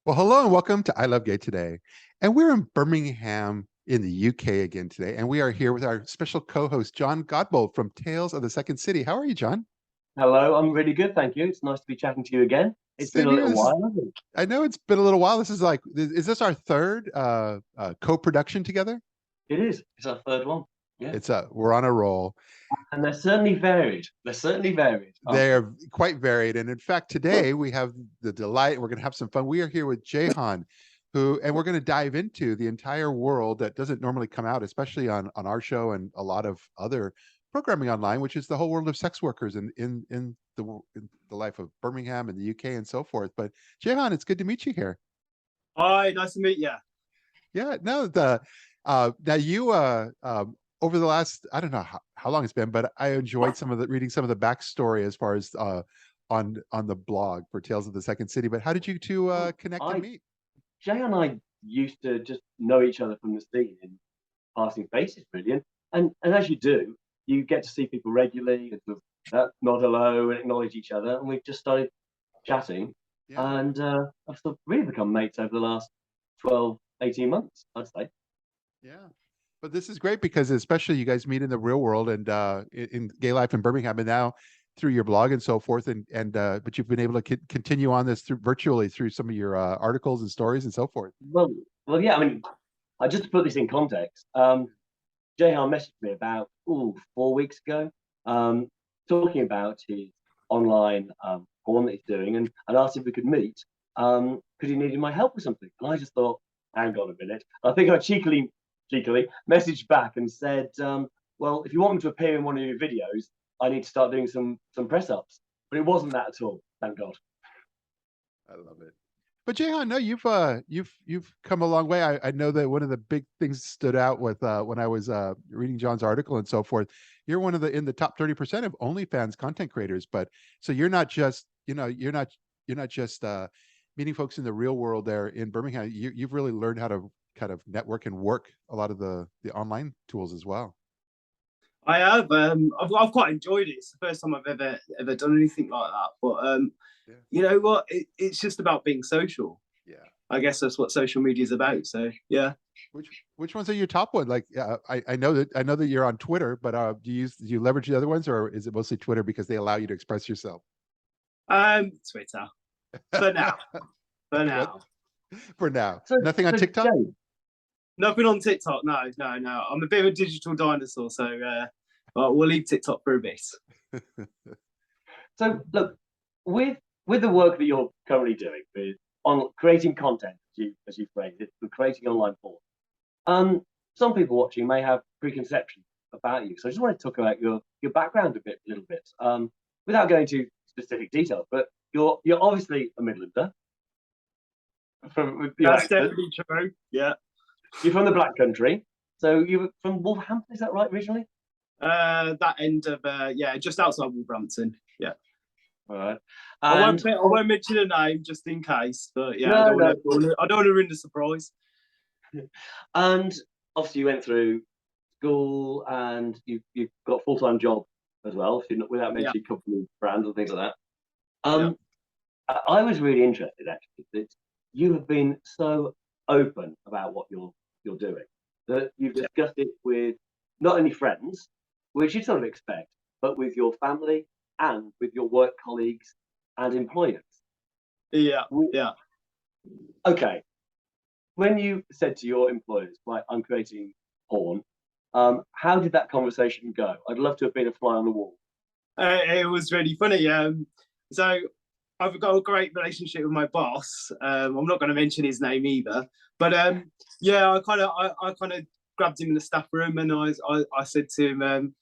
Well, hello and welcome to I Love Gay today. And we're in Birmingham in the UK again today. And we are here with our special co-host, John Godbold from Tales of the Second City. How are you, John? Hello, I'm really good, thank you. It's nice to be chatting to you again. It's been Same a here. little while, hasn't it? I know it's been a little while. This is like, is this our third co-production together? It is. It's our third one. Yeah. We're on a roll. And they're certainly varied. They're certainly varied, aren't they? They're quite varied. And in fact, today we have the delight, we're going to have some fun. We are here with Jayhan, and we're going to dive into the entire world that doesn't normally come out, especially on our show and a lot of other programming online, which is the whole world of sex workers in the life of Birmingham and the UK and so forth. But Jayhan, it's good to meet you here. Hi, nice to meet you. Yeah, no, now you over the last, I don't know how long it's been, but I enjoyed reading some of the backstory as far as on the blog for Tales of the Second City. But how did you two Well, connect and I, meet? Jay and I used to just know each other from the scene in passing faces, really. And as you do, you get to see people regularly and sort of nod hello and acknowledge each other. And we've just started chatting. Yeah. And I've sort of really become mates over the last 12, 18 months, I'd say. Yeah. But this is great because especially you guys meet in the real world and in gay life in Birmingham, and now through your blog and so forth, and but you've been able to continue on this through virtually through some of your articles and stories and so forth. Well, well, yeah. I mean, just to put this in context, Jayhan messaged me about 4 weeks ago, talking about his online porn that he's doing, and asked if we could meet because he needed my help with something. And I just thought, hang on a minute. I think I cheekily messaged back and said, well, if you want me to appear in one of your videos, I need to start doing some press ups. But it wasn't that at all, thank God. I love it. But Jayhan, no, you've come a long way. I know that one of the big things stood out with when I was reading John's article and so forth. You're one of the in the top 30% of OnlyFans content creators. But so you're not just, you're not just meeting folks in the real world there in Birmingham. You've really learned how to kind of network and work a lot of the online tools as well. I have. I've quite enjoyed it. It's the first time I've ever done anything like that. But Yeah. you know what? It's just about being social. Yeah. I guess that's what social media is about. So yeah. Which ones are your top one? Like, I know that you're on Twitter, but do you leverage the other ones, or is it mostly Twitter because they allow you to express yourself? Twitter for now. For now. For now, So, nothing on so TikTok. Jay, Nothing on TikTok. No. I'm a bit of a digital dinosaur, so we'll leave TikTok for a bit. so look, with the work that you're currently doing with on creating content, as you phrased it, for creating online porn, some people watching may have preconceptions about you. So I just want to talk about your background a little bit, without going into specific details. But you're obviously a Midlander from your That's accent. definitely true. Yeah. You're from the Black Country, so you're from Wolverhampton. Is that right originally? That end of just outside Wolverhampton. Yeah. All right. I And won't mention a name just in case, but yeah, no, no. I don't want to ruin the surprise. And obviously, you went through school, and you've got a full-time job as well, so without mentioning company brands and things like that. I was really interested actually that you have been so open about what you're doing that you've discussed it with not only friends, which you'd sort of expect, but with your family and with your work colleagues and employers. Yeah, yeah. Okay. When you said to your employers, right, I'm creating porn, how did that conversation go? I'd love to have been a fly on the wall. It was really funny. So I've got a great relationship with my boss. I'm not going to mention his name either, but I kind of grabbed him in the staff room and I said to him,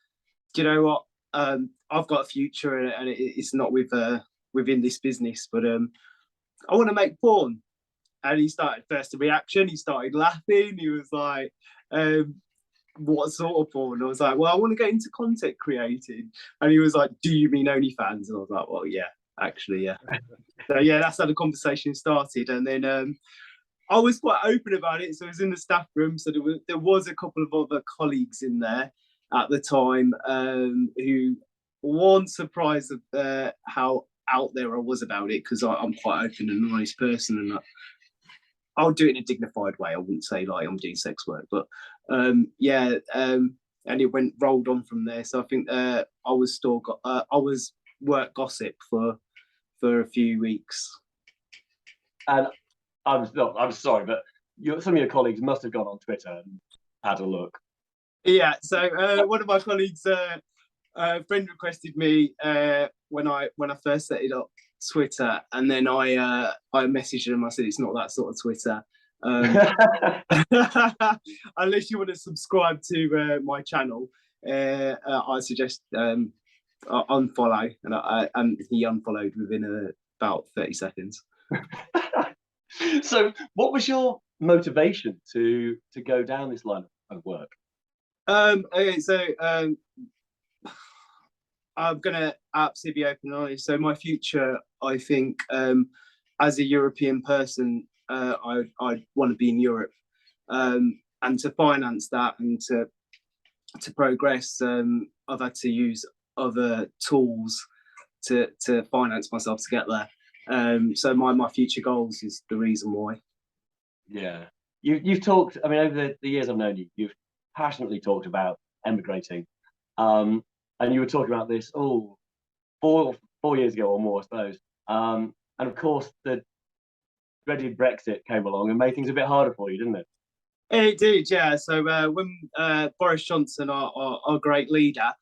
do you know what? I've got a future and it's not within this business, but I want to make porn. And he started first reaction. He started laughing. He was like, what sort of porn? I was like, well, I want to get into content creating. And he was like, do you mean OnlyFans? And I was like, well, yeah, actually, yeah. So yeah, that's how the conversation started. And then I was quite open about it. So I was in the staff room. So there was a couple of other colleagues in there at the time who weren't surprised at how out there I was about it, because I'm quite open and nice person and that. I'll do it in a dignified way. I wouldn't say like I'm doing sex work, but and it rolled on from there. So I think I was work gossip for a few weeks. And I'm sorry, but some of your colleagues must have gone on Twitter and had a look. Yeah. So one of my colleagues, friend requested me when I first set it up Twitter, and then I messaged him. I said it's not that sort of Twitter. Unless you want to subscribe to my channel, I suggest unfollow, and he unfollowed within about 30 seconds. So, what was your motivation to go down this line of work? Okay, so I'm gonna absolutely be open and honest. So my future, I think, as a European person, I want to be in Europe, and to finance that and to progress, I've had to use other tools to finance myself to get there. So my future goals is the reason why. Yeah, you've talked. I mean, over the years I've known you, you've passionately talked about emigrating, and you were talking about this 4 years ago or more, I suppose. And of course, the dreaded Brexit came along and made things a bit harder for you, didn't it? It did, yeah. So when Boris Johnson, our great leader,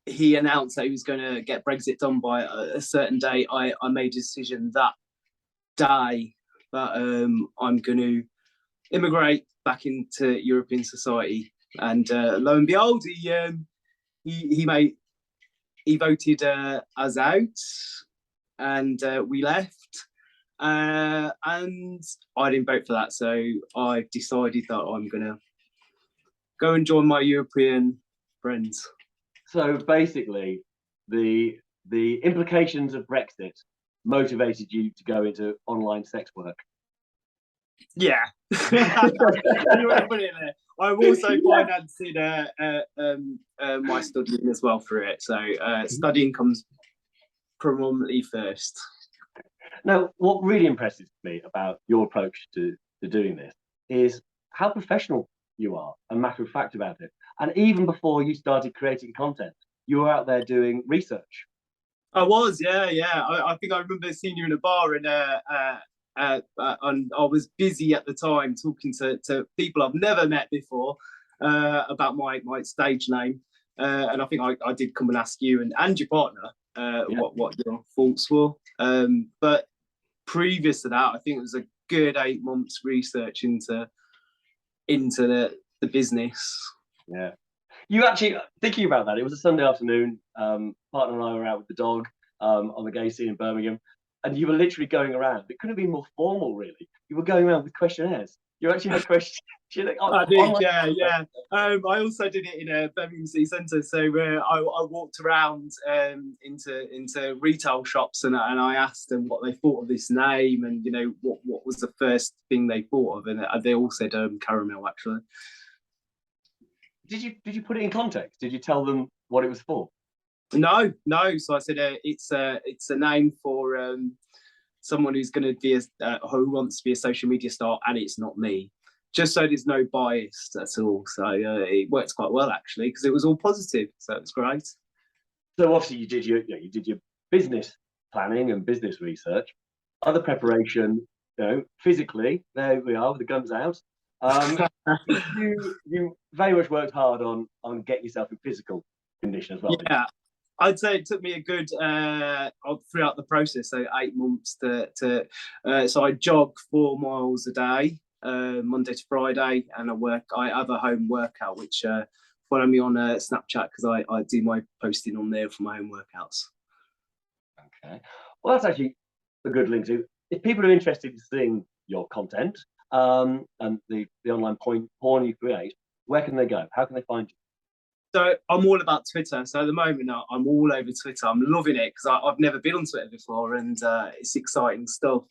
he announced that he was going to get Brexit done by a certain date, I made a decision that day that I'm going to immigrate back into European society. And lo and behold, he voted us out, and we left. And I didn't vote for that, so I decided that I'm gonna go and join my European friends. So basically, the implications of Brexit motivated you to go into online sex work. Yeah, you want to put it there. I'm also financing my studying as well for it. So studying comes predominantly first. Now, what really impresses me about your approach to doing this is how professional you are and matter of fact about it. And even before you started creating content, you were out there doing research. I was, yeah. I think I remember seeing you in a bar, and I was busy at the time talking to people I've never met before about my stage name. And I think I did come and ask you and your partner what your thoughts were. But previous to that, I think it was a good 8 months research into the business. Yeah. You actually, thinking about that, it was a Sunday afternoon. Partner and I were out with the dog on the gay scene in Birmingham, and you were literally going around. It couldn't have been more formal, really. You were going around with questionnaires. You actually had questions. I did, yeah. I also did it in a Birmingham City Centre. So I walked around into retail shops, and I asked them what they thought of this name, and what was the first thing they thought of, and they all said caramel. Actually, did you put it in context? Did you tell them what it was for? No. So I said it's a name for someone who's going to be who wants to be a social media star, and it's not me. Just so there's no bias at all. So it worked quite well actually, because it was all positive. So it's great. So obviously you did your business planning and business research, other preparation. Physically, there we are with the guns out. You very much worked hard on getting yourself in physical condition as well. Yeah, I'd say it took me a good throughout the process, so 8 months so I jog 4 miles a day, Monday to Friday, and I have a home workout, which follow me on Snapchat, because I do my posting on there for my home workouts. Okay, well that's actually a good link to, if people are interested in seeing your content and the online porn you create, where can they go? How can they find you? So I'm all about Twitter. So at the moment, I'm all over Twitter. I'm loving it because I've never been on Twitter before, and it's exciting stuff.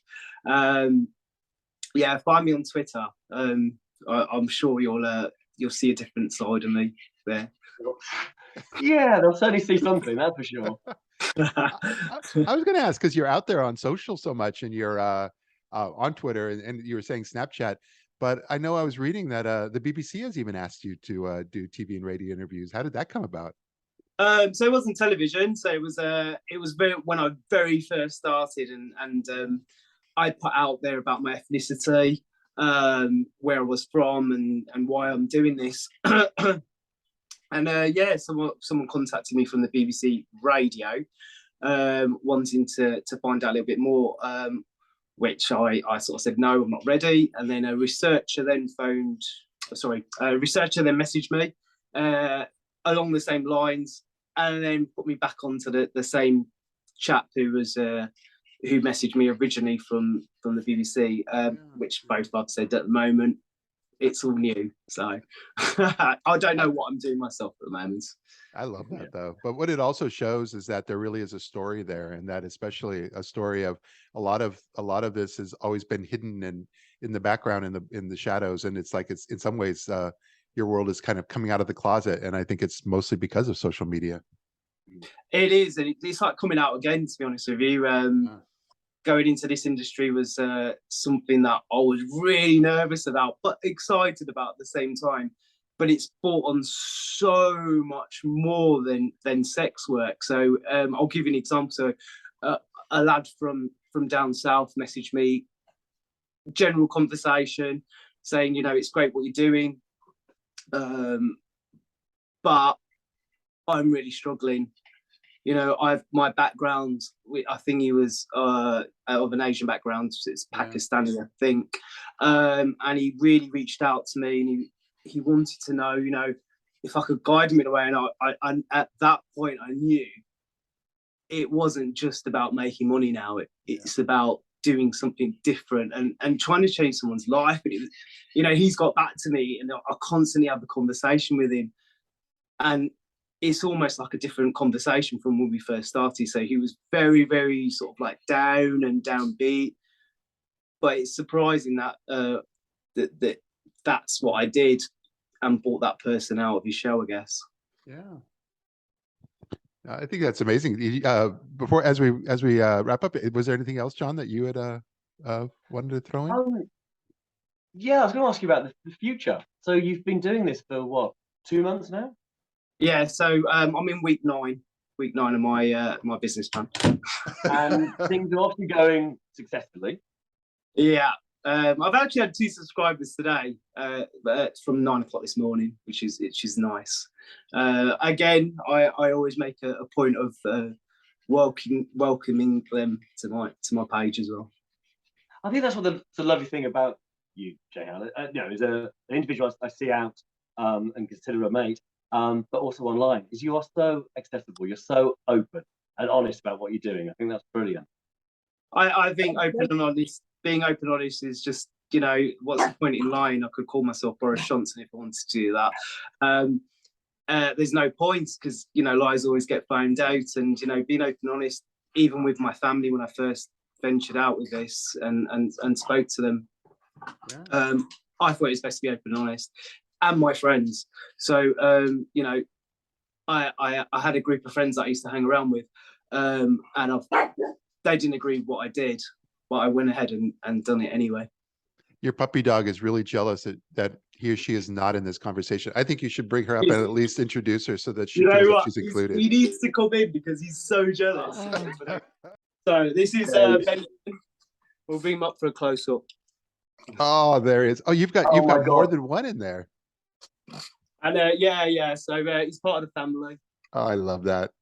Yeah, find me on Twitter. I'm sure you'll see a different side of me there. Yeah, they'll certainly see something, that's for sure. I was going to ask, because you're out there on social so much, and you're on Twitter, and you were saying Snapchat, but I know I was reading that the BBC has even asked you to do TV and radio interviews. How did that come about? So it wasn't television. So it was very, when I very first started, and I put out there about my ethnicity, where I was from, and why I'm doing this. And yeah, someone contacted me from the BBC radio, wanting to find out a little bit more, which I sort of said no, I'm not ready. And then a researcher then messaged me along the same lines, and then put me back onto the same chap who messaged me originally from the BBC, which both I've said at the moment it's all new. So I don't know what I'm doing myself at the moment. I love that though. But what it also shows is that there really is a story there, and that especially a story of a lot of this has always been hidden and in the background, in the shadows. And it's like, it's in some ways your world is kind of coming out of the closet, and I think it's mostly because of social media. It is, and it's like coming out again, to be honest with you. Going into this industry was something that I was really nervous about, but excited about at the same time. But it's brought on so much more than sex work. So I'll give you an example. So a lad from down south messaged me, general conversation, saying, it's great what you're doing, but I'm really struggling. My background, I think he was of an Asian background, so it's Pakistani, I think. And he really reached out to me, and he wanted to know, if I could guide him in a way. And I at that point, I knew it wasn't just about making money now. It's about doing something different and trying to change someone's life. And he's got back to me, and I constantly have a conversation with him. And it's almost like a different conversation from when we first started. So he was very, very sort of like down and downbeat. But it's surprising that that's what I did, and brought that person out of his shell, I guess. Yeah, I think that's amazing. Before, as we wrap up, was there anything else, John, that you had wanted to throw in? Yeah, I was going to ask you about the future. So you've been doing this for what, 2 months now? Yeah, so I'm in week 9 of my business plan. And things are obviously going successfully. Yeah, I've actually had 2 subscribers today, from 9 o'clock this morning, which is nice. Again, I always make a point of welcoming them to my page as well. I think that's what the lovely thing about you, Jayhan, is an individual I see out and consider a mate. But also online, is you are so accessible. You're so open and honest about what you're doing. I think that's brilliant. I think being open and honest is just, what's the point in lying? I could call myself Boris Johnson if I wanted to do that. There's no point, because lies always get found out. And being open and honest, even with my family when I first ventured out with this and spoke to them, I thought it was best to be open and honest. And my friends. So I had a group of friends that I used to hang around with, and they didn't agree with what I did, but I went ahead and done it anyway. Your puppy dog is really jealous that he or she is not in this conversation. I think you should bring her up and at least introduce her so that she feels that she's included. He needs to come in because he's so jealous. So this is Ben. We'll bring him up for a close up. Oh, there is. Oh, you've got more than one in there. And yeah. So he's part of the family. Oh, I love that.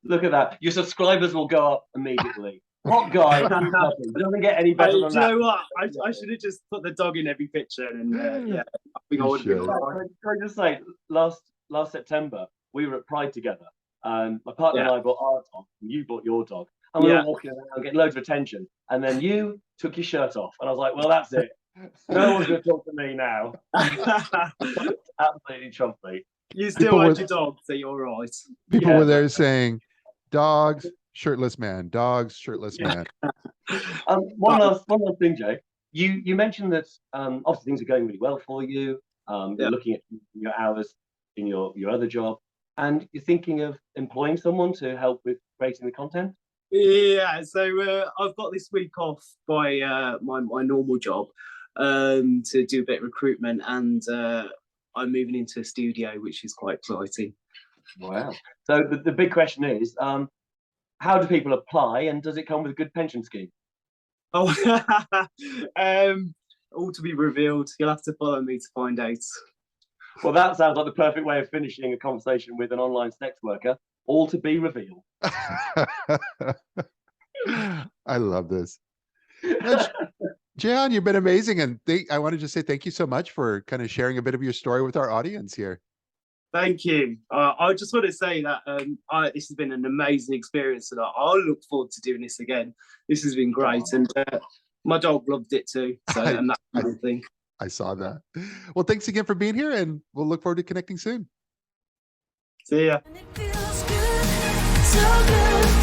Look at that. Your subscribers will go up immediately. Hot guy. Doesn't get any better than that. Do you know what? I should have just put the dog in every picture, and I think I would have been fine. Can I just say, last September we were at Pride together, and my partner and I bought our dog, and you bought your dog, and we were walking around getting loads of attention, and then you took your shirt off, and I was like, well, that's it. No one's going to talk to me now. Absolutely trumpy. You still had your dog, so you're right. People were there saying, "Dogs, shirtless man. Dogs, shirtless man." One last thing, Jay. You mentioned that obviously things are going really well for you. You're looking at your hours in your other job. and you're thinking of employing someone to help with creating the content? Yeah, so I've got this week off by my normal job to do a bit of recruitment, and I'm moving into a studio, which is quite exciting. Wow. So the big question is, how do people apply, and does it come with a good pension scheme? Oh, all to be revealed. You'll have to follow me to find out. Well, that sounds like the perfect way of finishing a conversation with an online sex worker. All to be revealed. I love this. Jayhan, you've been amazing. And I want to just say thank you so much for kind of sharing a bit of your story with our audience here. Thank you. I just want to say that this has been an amazing experience, and I look forward to doing this again. This has been great, and my dog loved it too. So, and that's the main thing. I saw that. Well, thanks again for being here, and we'll look forward to connecting soon. See ya. And it feels good, so good.